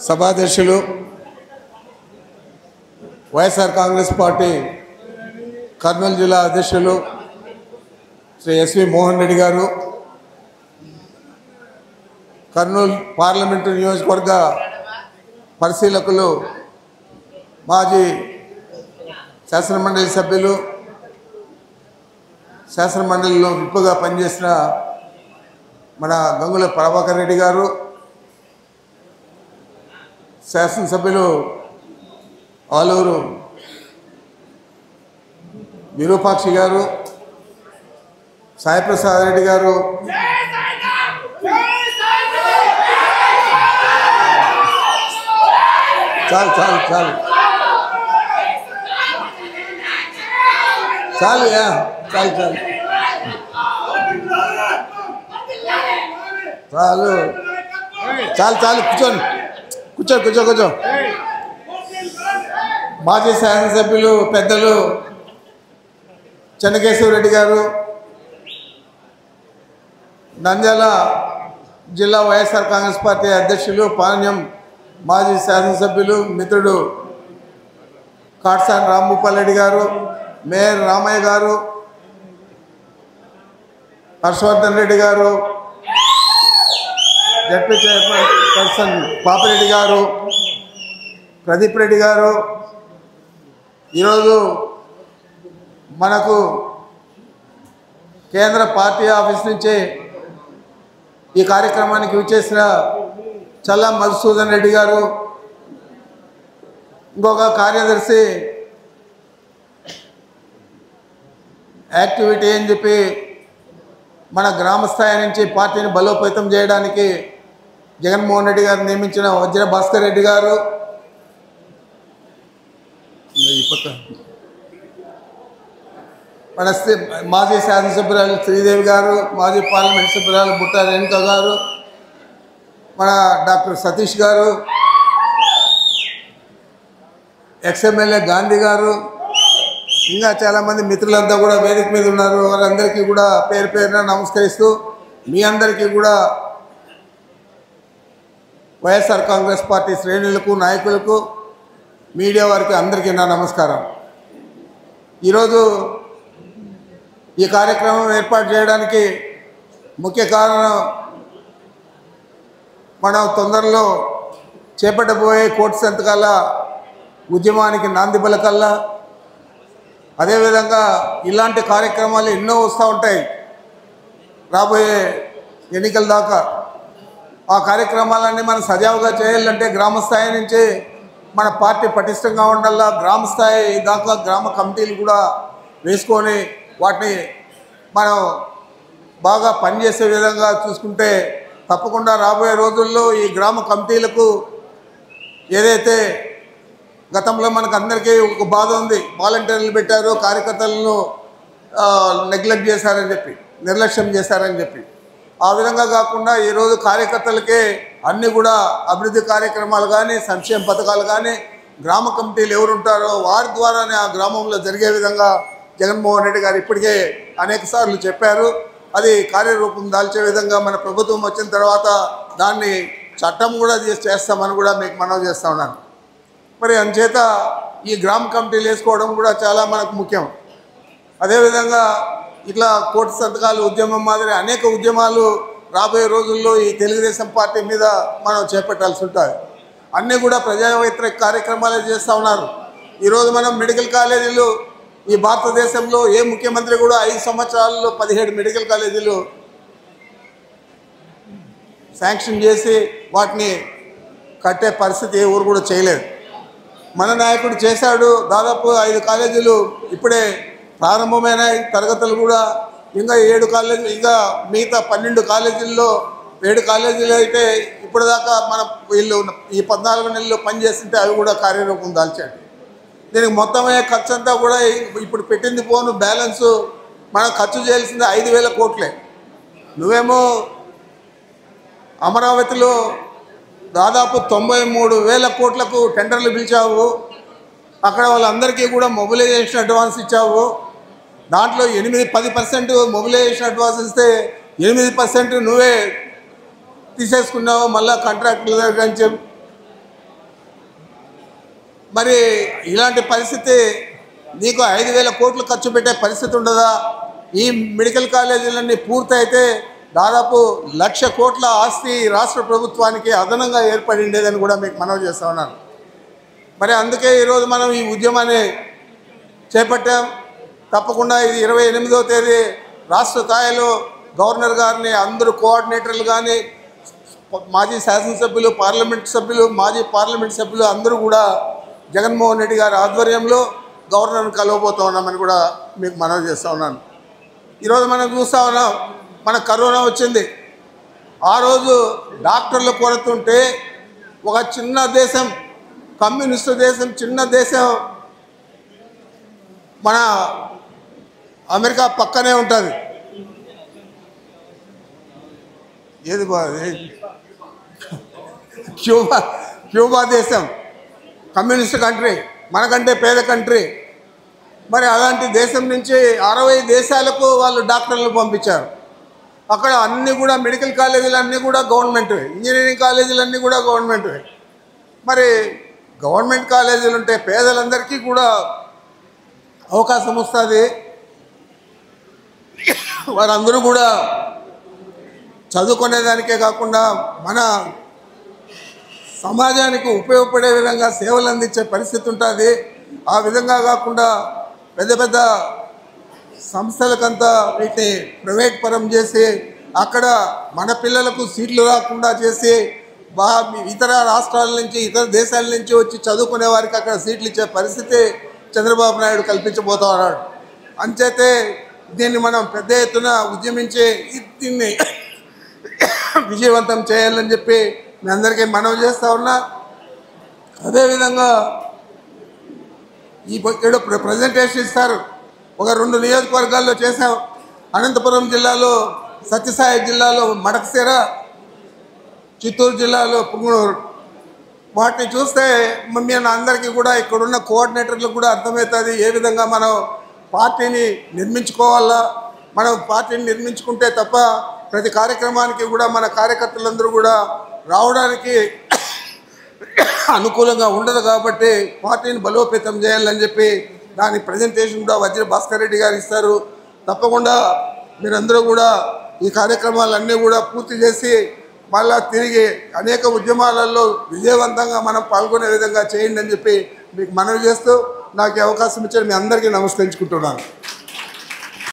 సభాధ్యక్షులు వైఎస్ఆర్ కాంగ్రెస్ పార్టీ కర్నూలు జిల్లా అధ్యక్షులు శ్రీ ఎస్వి మోహన్ రెడ్డి గారు, కర్నూలు పార్లమెంటు నియోజకవర్గ పరిశీలకులు మాజీ శాసనమండలి సభ్యులు, శాసనమండలిలో విప్పుగా పనిచేసిన మన గంగుల ప్రభాకర్ రెడ్డి గారు, శాసనసభ్యులు ఆలూరు విరూపాక్షి గారు, సాయిప్రసాద్ రెడ్డి గారు, చాలు చాలు చాలు చాలు చాలు చాలు చాలు చాలు చాలు కూర్చోండి, కూర్చో. మాజీ శాసనసభ్యులు పెద్దలు చెన్నకేశవరెడ్డి గారు, నంద్యాల జిల్లా వైఎస్ఆర్ కాంగ్రెస్ పార్టీ అధ్యక్షులు పాణ్యం మాజీ శాసనసభ్యులు మిత్రుడు కాట్సాని రాంభూపాల్ రెడ్డి గారు, మేయర్ రామయ్య గారు, హర్షవర్ధన్ రెడ్డి గారు, జడ్పీ చైర్పర్సన్ పాపిరెడ్డి గారు, ప్రదీప్ రెడ్డి గారు, ఈరోజు మనకు కేంద్ర పార్టీ ఆఫీస్ నుంచి ఈ కార్యక్రమానికి విచ్చేసిన చల్లా మధుసూదన్ రెడ్డి గారు, ఇంకొక కార్యదర్శి యాక్టివిటీ అని చెప్పి మన గ్రామ స్థాయి నుంచి పార్టీని బలోపేతం చేయడానికి జగన్మోహన్ రెడ్డి గారు నియమించిన వజ్ర భాస్కర్ రెడ్డి గారు, మన మాజీ శాసనసభ్యురాలు శ్రీదేవి గారు, మాజీ పార్లమెంట్ సభ్యురాలు బుట్టా రేణుక గారు, మన డాక్టర్ సతీష్ గారు, ఎక్స్ఎమ్మెల్యే గాంధీ గారు, ఇంకా చాలామంది మిత్రులంతా కూడా వేదిక మీద ఉన్నారు. వారందరికీ కూడా పేరు పేరున నమస్కరిస్తూ మీ అందరికీ కూడా వైఎస్ఆర్ కాంగ్రెస్ పార్టీ శ్రేణులకు, నాయకులకు, మీడియా వారికి అందరికీ నా నమస్కారం. ఈరోజు ఈ కార్యక్రమం ఏర్పాటు చేయడానికి ముఖ్య కారణం మనం తొందరలో చేపట్టబోయే కోటి సంతకాల ఉద్యమానికి నాంది పలకల్లా. అదేవిధంగా ఇలాంటి కార్యక్రమాలు ఎన్నో వస్తూ ఉంటాయి రాబోయే ఎన్నికల దాకా. ఆ కార్యక్రమాలన్నీ మనం సజావుగా చేయాలంటే గ్రామ స్థాయి నుంచి మన పార్టీ పటిష్టంగా ఉండాలా. గ్రామ స్థాయి దాకా గ్రామ కమిటీలు కూడా వేసుకొని వాటిని మనం బాగా పనిచేసే విధంగా చూసుకుంటే తప్పకుండా రాబోయే రోజుల్లో ఈ గ్రామ కమిటీలకు ఏదైతే గతంలో మనకు అందరికీ ఒక బాధ ఉంది, వాలంటీర్లు పెట్టారు, కార్యకర్తలను నెగ్లెక్ట్ చేశారని చెప్పి, నిర్లక్ష్యం చేశారని చెప్పి, ఆ విధంగా కాకుండా ఈరోజు కార్యకర్తలకే అన్నీ కూడా అభివృద్ధి కార్యక్రమాలు కానీ, సంక్షేమ పథకాలు కానీ గ్రామ కమిటీలు ఎవరు ఉంటారో వారి ద్వారానే ఆ గ్రామంలో జరిగే విధంగా జగన్మోహన్ రెడ్డి గారు ఇప్పటికే అనేక సార్లు చెప్పారు. అది కార్యరూపం దాల్చే విధంగా మన ప్రభుత్వం వచ్చిన తర్వాత దాన్ని చట్టం కూడా చేస్తామని కూడా మీకు మనవి చేస్తూ ఉన్నాను. మరి అందుచేత ఈ గ్రామ కమిటీలు వేసుకోవడం కూడా చాలా మనకు ముఖ్యం. అదేవిధంగా ఇట్లా కోటి సంతకాలు ఉద్యమం మాదిరి అనేక ఉద్యమాలు రాబోయే రోజుల్లో ఈ తెలుగుదేశం పార్టీ మీద మనం చేపట్టాల్సి ఉంటుంది. అన్నీ కూడా ప్రజా వ్యతిరేక కార్యక్రమాలే చేస్తూ ఉన్నారు. ఈరోజు మనం మెడికల్ కాలేజీలు ఈ భారతదేశంలో ఏ ముఖ్యమంత్రి కూడా 5 సంవత్సరాల్లో 17 మెడికల్ కాలేజీలు శాంక్షన్ చేసి వాటిని కట్టే పరిస్థితి ఏ ఊరు కూడా చేయలేదు. మన నాయకుడు చేశాడు. దాదాపు 5 కాలేజీలు ఇప్పుడే ప్రారంభమైనాయి. తరగతులు కూడా ఇంకా 7 కాలేజీలు, ఇంకా మిగతా 12 కాలేజీల్లో 7 కాలేజీలు అయితే ఇప్పటిదాకా మన వీళ్ళు ఈ 14 నెలల్లో పనిచేస్తుంటే అవి కూడా కార్యరూపం దాల్చాడు. దీనికి మొత్తమే ఖర్చు అంతా కూడా ఇప్పుడు పెట్టింది పోను బ్యాలెన్సు మనం ఖర్చు చేయాల్సింది 5,000 కోట్లే. నువ్వేమో అమరావతిలో దాదాపు 93,000 కోట్లకు టెండర్లు పిలిచావు. అక్కడ వాళ్ళందరికీ కూడా మొబిలైజేషన్ అడ్వాన్స్ ఇచ్చావు. దాంట్లో 8-10% మొబిలైజేషన్ అడ్వాన్స్ ఇస్తే 8% నువ్వే తీసేసుకున్నావు. మళ్ళీ కాంట్రాక్టుల దగ్గర నుంచి మరి ఇలాంటి పరిస్థితి నీకు 5,000 కోట్లు ఖర్చు పెట్టే పరిస్థితి ఉండదా? ఈ మెడికల్ కాలేజీలన్నీ పూర్తయితే దాదాపు 1,00,000 కోట్ల ఆస్తి రాష్ట్ర ప్రభుత్వానికి అదనంగా ఏర్పడి ఉండేదని కూడా మీకు మనవి చేస్తా ఉన్నాను. మరి అందుకే ఈరోజు మనం ఈ ఉద్యమాన్ని చేపట్టాం. తప్పకుండా ఇది 28వ తేదీ రాష్ట్ర స్థాయిలో గవర్నర్ గారిని అందరూ కోఆర్డినేటర్లు కానీ మాజీ శాసనసభ్యులు, పార్లమెంట్ సభ్యులు, మాజీ పార్లమెంట్ సభ్యులు అందరూ కూడా జగన్మోహన్ రెడ్డి గారి ఆధ్వర్యంలో గవర్నర్ని కలవబోతూ ఉన్నామని కూడా మీకు మనవి చేస్తూ ఉన్నాను. ఈరోజు మనం చూస్తూ ఉన్నాం, మన కరోనా వచ్చింది. ఆ రోజు డాక్టర్ల కొరత ఉంటే ఒక చిన్న దేశం, కమ్యూనిస్టు దేశం, చిన్న దేశం మన అమెరికా పక్కనే ఉంటుంది. ఏది క్యూబా దేశం కమ్యూనిస్ట్ కంట్రీ, మనకంటే పేద కంట్రీ. మరి అలాంటి దేశం నుంచి 60 దేశాలకు వాళ్ళు డాక్టర్లు పంపించారు. అక్కడ అన్నీ కూడా మెడికల్ కాలేజీలు అన్నీ కూడా గవర్నమెంట్వే, ఇంజనీరింగ్ కాలేజీలు అన్నీ కూడా గవర్నమెంట్వే. మరి గవర్నమెంట్ కాలేజీలు ఉంటే పేదలందరికీ కూడా అవకాశం వస్తుంది. వారందరూ కూడా చదువుకునేదానికే కాకుండా మన సమాజానికి ఉపయోగపడే విధంగా సేవలు అందించే పరిస్థితి ఉంటుంది. ఆ విధంగా కాకుండా పెద్ద పెద్ద సంస్థలకంతా వీటిని ప్రైవేట్ పరం చేసి అక్కడ మన పిల్లలకు సీట్లు రాకుండా చేసి ఇతర రాష్ట్రాల నుంచి, ఇతర దేశాల నుంచి వచ్చి చదువుకునే వారికి అక్కడ సీట్లు ఇచ్చే పరిస్థితి చంద్రబాబు నాయుడు కల్పించబోతా ఉన్నాడు. అంచేతే దీన్ని మనం పెద్ద ఎత్తున ఉద్యమించి దీన్ని విజయవంతం చేయాలని చెప్పి మీ అందరికీ మనవి చేస్తూ ఉన్నా. అదేవిధంగా ఈ ఏదో ప్రజెంటేషన్ ఇస్తారు. ఒక 2 నియోజకవర్గాల్లో చేసాం. అనంతపురం జిల్లాలో, సత్యసాయి జిల్లాలో మడకశిర, చిత్తూరు జిల్లాలో పుంగనూరు. వాటిని చూస్తే మీ అందరికీ కూడా ఇక్కడున్న కోఆర్డినేటర్లకు కూడా అర్థమవుతుంది ఏ విధంగా మనం పార్టీని నిర్మించుకోవాలా. మనం పార్టీని నిర్మించుకుంటే తప్ప ప్రతి కార్యక్రమానికి కూడా మన కార్యకర్తలందరూ కూడా రావడానికి అనుకూలంగా ఉండదు. కాబట్టి పార్టీని బలోపేతం చేయాలని చెప్పి దాని ప్రజెంటేషన్ కూడా వజ్ర భాస్కర్ రెడ్డి గారు ఇస్తారు. తప్పకుండా మీరందరూ కూడా ఈ కార్యక్రమాలన్నీ కూడా పూర్తి చేసి మళ్ళా తిరిగి అనేక ఉద్యమాలలో విజయవంతంగా మనం పాల్గొనే విధంగా చేయండి అని చెప్పి మీకు మనవి చేస్తూ నాకు అవకాశం ఇచ్చారు. మీ అందరికీ నమస్కరించుకుంటున్నాను.